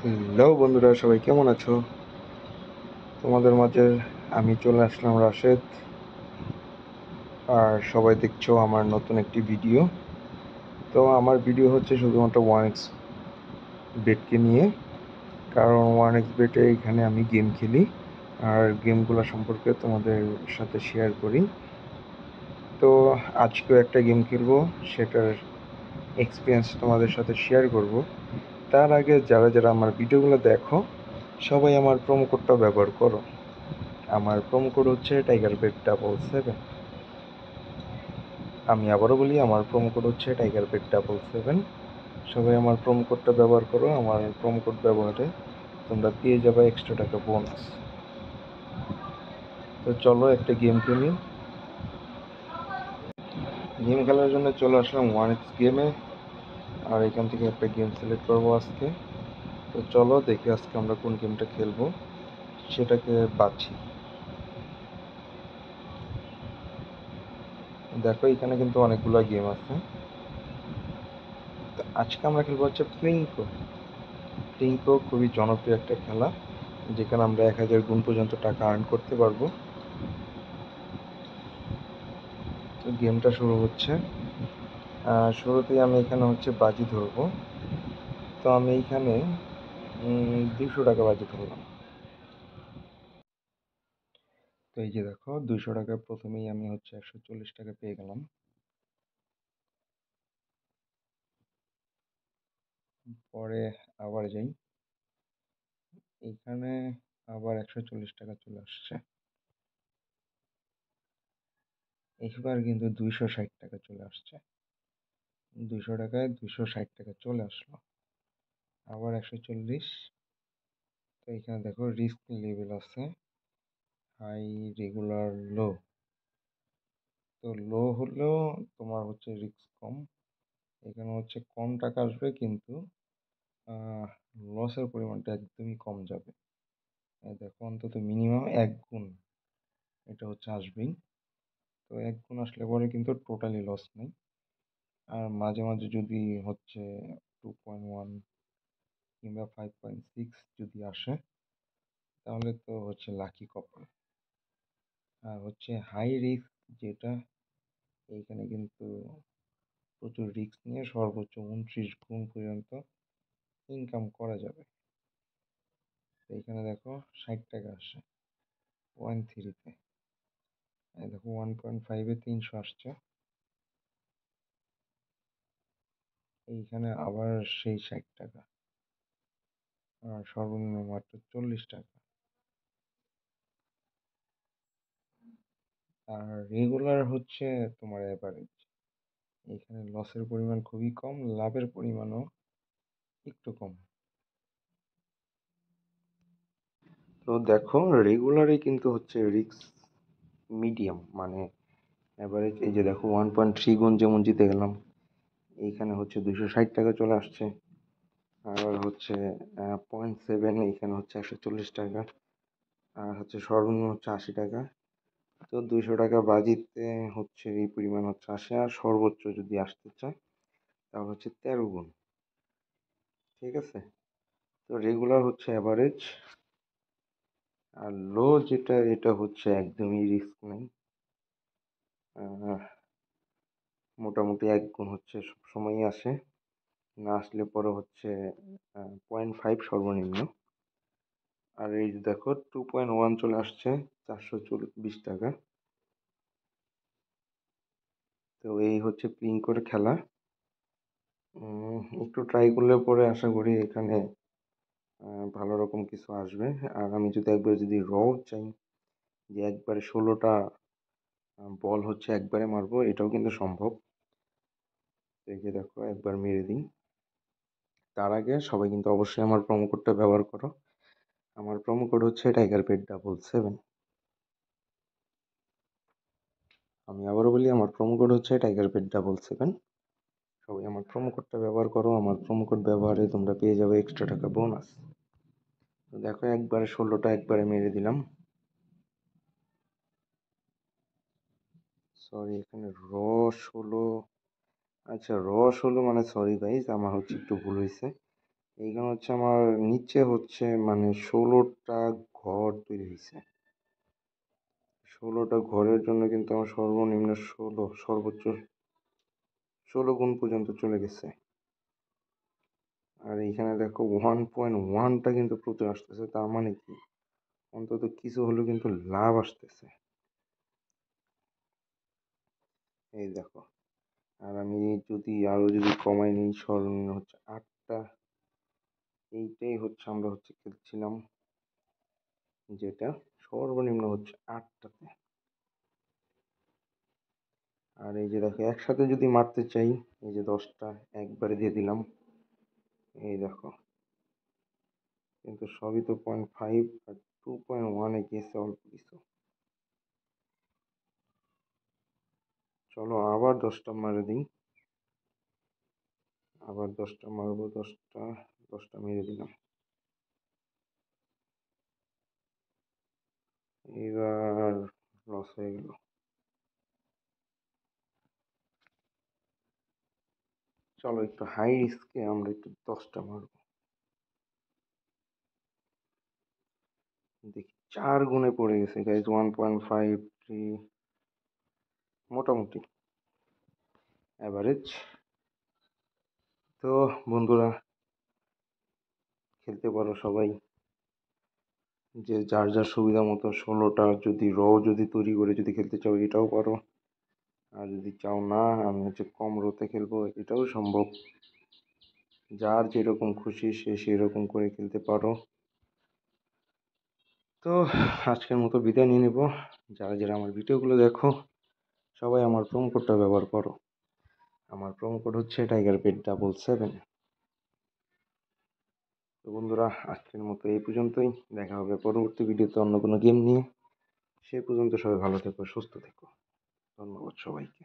Hello বন্ধুরা, সবাই কেমন আছো? তোমাদের মাঝে আমি চলে আসলাম রাশেদ। আর সবাই দেখছো আমার নতুন একটি ভিডিও। তো আমার ভিডিও হচ্ছে শুধুমাত্র ওয়ানএক্স বেটকে নিয়ে, কারণ ওয়ানএক্স বেটে এখানে আমি গেম খেলি আর গেমগুলো সম্পর্কে তোমাদের সাথে শেয়ার করি। তো আজকেও একটা গেম খেলবো, সেটার এক্সপিরিয়েন্স তোমাদের সাথে শেয়ার করব। তার আগে যারা যারা আমার ভিডিওগুলো দেখো, সবাই আমার প্রোমো কোডটা ব্যবহার করো। আমার প্রোমো কোড হচ্ছে TigerBet777। আমি আবারও বলি, আমার প্রোমো কোড হচ্ছে TigerBet777। সবাই আমার প্রোমো কোডটা ব্যবহার করো। আমার প্রোমো কোড ব্যবহারে তোমরা পেয়ে যাবে এক্সট্রা টাকা বোনাস। তো চলো একটা গেম খেলি। গেম খেলার জন্য চলে আসলাম ওয়ানএক্স গেমে। আর এখান থেকে একটা গেম সিলেক্ট করবো আজকে। তো চলো দেখি আজকে আমরা কোন গেমটা খেলবো, সেটাকে বাছি। দেখো এখানে কিন্তু অনেকগুলো গেম আছে। তো আজকে আমরা খেলবো হচ্ছে প্লিঙ্কো। প্লিঙ্কো খুবই জনপ্রিয় একটা খেলা, যেখানে আমরা 1000 গুণ পর্যন্ত টাকা আর্ন করতে পারবো। তো গেমটা শুরু হচ্ছে। শুরুতেই আমি এখানে হচ্ছে বাজি ধরবো। তো আমি এইখানে 200 টাকা বাজি ধরলাম। তো এই যে দেখো, 200 টাকা প্রথমেই আমি হচ্ছে 140 টাকা পেয়ে গেলাম। পরে আবার যাই, এখানে আবার 140 টাকা চলে আসছে। এবার কিন্তু 260 টাকা চলে আসছে। 200 টাকায় 260 টাকা চলে আসলো। আবার 140। তো এখানে দেখো রিস্ক লেভেল আছে হাই, রেগুলার, লো। তো লো হলেও তোমার হচ্ছে রিস্ক কম। এখানে হচ্ছে কম টাকা আসবে, কিন্তু লসের পরিমাণটা একদমই কম যাবে। দেখো অন্তত মিনিমাম 1 গুণ এটা হচ্ছে আসবেই। তো 1 গুণ আসলে পরে কিন্তু টোটালি লস নেই। আর মাঝে মাঝে যদি হচ্ছে 2.1 কিংবা 5.6 যদি আসে, তাহলে তো হচ্ছে লাকি কপাল। আর হচ্ছে হাই রিস্ক যেটা, এইখানে কিন্তু প্রচুর রিস্ক নিয়ে সর্বোচ্চ 29 গুণ পর্যন্ত ইনকাম করা যাবে। এইখানে দেখো 60 টাকা আসে 1.3-তে। দেখো 1.5-এ 300 আসছে। এইখানে আবার সেই 60 টাকা, আর সর্বনিম্ন মাত্র 40 টাকা। আর রেগুলার হচ্ছে তোমার অ্যাভারেজ। এখানে লসের পরিমাণ খুবই কম, লাভের পরিমাণও একটু কম। তো দেখো রেগুলারে কিন্তু হচ্ছে রিস্ক মিডিয়াম, মানে অ্যাভারেজ। এই যে দেখো 1.3 গুণ যেমন জিতে গেলাম, এইখানে হচ্ছে 260 টাকা চলে আসছে। আর হচ্ছে 0.7, এইখানে হচ্ছে 140 টাকা। আর হচ্ছে সর্বনিম্ন হচ্ছে 80 টাকা। তো 200 টাকা বাজিতে হচ্ছে এই পরিমাণ হচ্ছে আসে। আর সর্বোচ্চ যদি আসতে চায় তাহলে হচ্ছে 13 গুণ। ঠিক আছে। তো রেগুলার হচ্ছে অ্যাভারেজ। আর লো যেটা, এটা হচ্ছে একদমই রিস্ক নেই। মোটামুটি 1 গুণ হচ্ছে সবসময়ই আসে। না আসলে পরে হচ্ছে 0.5 সর্বনিম্ন। আর এই যে দেখো 2.1 চলে আসছে 420 টাকা। তো এই হচ্ছে প্লিঙ্কোর খেলা। একটু ট্রাই করলে পরে আশা করি এখানে ভালো রকম কিছু আসবে। আর আমি যদি একবার যদি চাই, যে একবারে 16টা বল হচ্ছে একবারে মারবো, এটাও কিন্তু সম্ভব। তো এই যে দেখো একবার মেরে দিই। তার আগে সবাই কিন্তু অবশ্যই আমার প্রোমো কোডটা ব্যবহার করো। আমার প্রোমো কোড হচ্ছে TigerBet777। আমি আবারও বলি, আমার প্রোমো কোড হচ্ছে TigerBet777। সবাই আমার প্রোমো কোডটা ব্যবহার করো। আমার প্রোমো কোড ব্যবহারে তোমরা পেয়ে যাবে এক্সট্রা টাকা বোনাস। তো দেখো একবারে 16টা একবারে মেরে দিলাম। সরি, এখানে 16। আচ্ছা, 16 মানে সরি গাইস, আমার হচ্ছে একটু ভুল হয়েছে। এইখানে হচ্ছে আমার নিচে হচ্ছে মানে 16টা ঘর তৈরি হয়েছে। 16টা ঘরের জন্য কিন্তু আমার সর্বনিম্ন 16 সর্বোচ্চ 16 গুণ পর্যন্ত চলে গেছে। আর এইখানে দেখো 1.1টা কিন্তু প্রচুর আসতেছে, তার মানে কি অন্তত কিছু হলেও কিন্তু লাভ আসতেছে। এই দেখো, আর আমি যদি আরো যদি কমাই নিই সর্বনিম্ন হচ্ছে 8টা, এইটাই হচ্ছে আমরা হচ্ছে খেলছিলাম, যেটা সর্বনিম্ন হচ্ছে 8টাতে। আর এই যে দেখো একসাথে যদি মারতে চাই, এই যে 10টা একবারে দিয়ে দিলাম, এই দেখো কিন্তু সবই তো 0.5 আর 2.1-এ গেছে অল্প কিছু। চলো আবার 10টা মারে দিই, আবার 10টা মারবো, 10টা মেরে দিলাম। এবার লস হয়ে গেল। চলো একটু হাই রিস্কে আমরা একটু 10টা মারবো, দেখি 4 গুণে পড়ে গেছে গাইজ, 1.53, মোটামুটি অ্যাভারেজ। তো বন্ধুরা খেলতে পারো সবাই, যে যার যার সুবিধা মতো 16টা যদি যদি তৈরি করে যদি খেলতে চাও এটাও পারো, আর যদি চাও না আমি হচ্ছে কম রোতে খেলবো এটাও সম্ভব। যার যেরকম খুশি সে সেরকম করে খেলতে পারো। তো আজকের মতো বিদায় নিয়ে নেব। যারা যারা আমার ভিডিওগুলো দেখো সবাই আমার প্রোমো কোডটা ব্যবহার করো। আমার প্রোমো কোড হচ্ছে টাইগারপেট77। তো বন্ধুরা আজকের মতো এই পর্যন্তই, দেখা হবে পরবর্তী ভিডিওতে অন্য কোনো গেম নিয়ে। সে পর্যন্ত সবাই ভালো থেকো, সুস্থ থেকো। ধন্যবাদ সবাইকে।